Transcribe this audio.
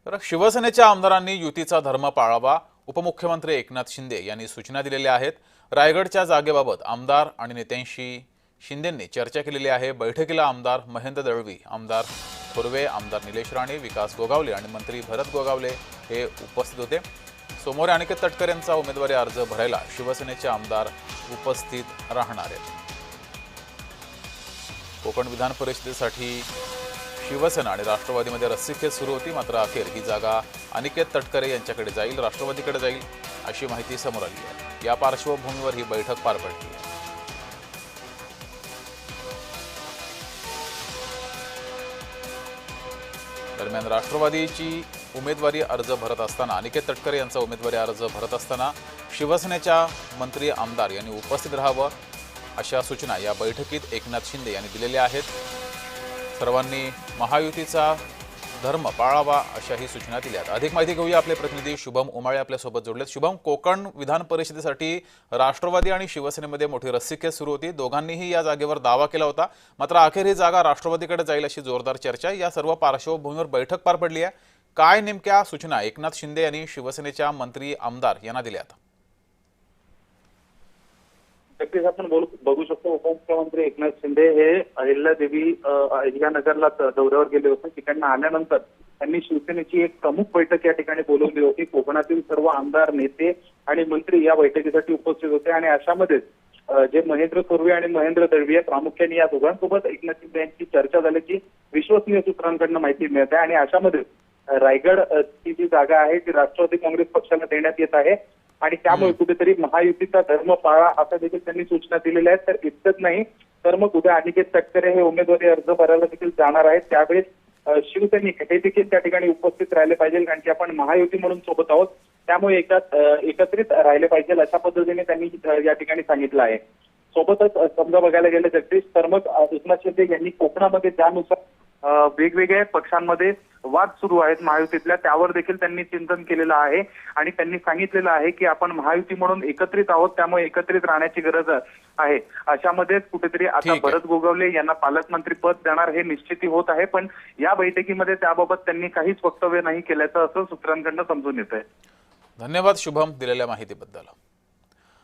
तर शिवसेनेच्या आमदारांनी युतीचा धर्म पाळावा, उपमुख्यमंत्री एकनाथ शिंदे यांनी सूचना दिलेल्या आहेत। रायगडच्या जागेबाबत आमदार आणि नेत्यांशी शिंदेंनी चर्चा केलेली आहे। बैठकीला आमदार महेंद्र दळवी, आमदार थोरवे, आमदार निलेश राणे, विकास गोगावले आणि मंत्री भरत गोगावले हे उपस्थित होते। सोमवारी अनिकेत तटकरे यांचा उमेदवारी अर्ज भरायला शिवसेनेचे आमदार उपस्थित राहणार आहेत। कोकण विधान परिषदेसाठी शिवसेना आणि राष्ट्रवादीमध्ये रस्सीखेच सुरू होती, मात्र अखेर ही जागा अनिकेत तटकरे यांच्याकडे जाईल, राष्ट्रवादीकडे जाईल अशी माहिती समोर आली आहे। या पार्श्वभूमीवर ही बैठक पार पडली। दरम्यान राष्ट्रवादीची उमेदवारी अर्ज भरत असताना, अनिकेत तटकरे यांचा उमेदवारी अर्ज भरत असताना शिवसेनेच्या मंत्री आमदार यांनी उपस्थित राहावं अशा सूचना या बैठकीत एकनाथ शिंदे यांनी दिलेल्या आहेत। सर्वांनी महायुतीचा धर्म पाळावा अशाही सूचना दिल्यात। अधिक माहिती घेऊया, आपले प्रतिनिधी शुभम उमाळे आपल्या सोबत जोडलेत। शुभम, कोकण विधान परिषदेसाठी राष्ट्रवादी आणि शिवसेनेमध्ये मोठी रस्सीखेच सुरू होती, दोघांनीही या जागेवर दावा केला होता, मात्र अखेर ही जागा राष्ट्रवादीकडे जाईल अशी जोरदार चर्चा। या सर्व पार्श्वभूमीवर बैठक पार पडली आहे। काय नेमक्या सूचना एकनाथ शिंदे यांनी शिवसेनेच्या मंत्री आमदार यांना दिल्यात? नक्कीच आपण बघू शकतो, उपमुख्यमंत्री एकनाथ शिंदे हे अहिल्यादेवी अहिल्यानगरला दौऱ्यावर गेले होते। ठिकाणी आल्यानंतर त्यांनी शिवसेनेची एक प्रमुख बैठक या ठिकाणी बोलवली होती। कोकणातील सर्व आमदार, नेते आणि मंत्री या बैठकीसाठी उपस्थित होते आणि अशामध्ये जे महेंद्र थोरवे आणि महेंद्र दळवी प्रामुख्याने या दोघांसोबत एकनाथ शिंदे यांची चर्चा झाल्याची विश्वसनीय सूत्रांकडून माहिती मिळत आहे। आणि अशामध्ये रायगड ची जी जागा आहे ती राष्ट्रवादी काँग्रेस पक्षाला देण्यात येत आहे आणि त्यामुळे कुठेतरी महायुतीचा धर्म पाळा असं देखील त्यांनी सूचना दिलेल्या आहेत। तर इतकंच नाही तर मग उद्या अनिकेत तटकरे हे उमेदवारी अर्ज भरायला देखील जाणार आहेत। त्यावेळेस शिवसैनिक हे देखील त्या ठिकाणी उपस्थित राहिले पाहिजे, कारण की आपण महायुती म्हणून सोबत आहोत, त्यामुळे एकत्रित राहिले पाहिजे अशा पद्धतीने त्यांनी या ठिकाणी सांगितलं आहे। सोबतच समजा बघायला गेलं जगदीश, तर मग एकनाथ शिंदे यांनी कोकणामध्ये त्यानुसार वेगवेगळ्या पक्षांमध्ये वाद सुरू आहेत महायुतीतल्या, त्यावर देखील त्यांनी चिंतन केलेलं आहे आणि त्यांनी सांगितलेलं आहे की आपण महायुती म्हणून एकत्रित आहोत, त्यामुळे एकत्रित राहण्याची गरज आहे। अशामध्येच कुठेतरी आता भरत गोगावले यांना पालकमंत्री पद देणार हे निश्चिती होत आहे, पण या बैठकीमध्ये त्याबाबत त्यांनी काहीच वक्तव्य नाही केल्याचं असं सूत्रांकडून समजून येत आहे। धन्यवाद शुभम दिलेल्या माहितीबद्दल।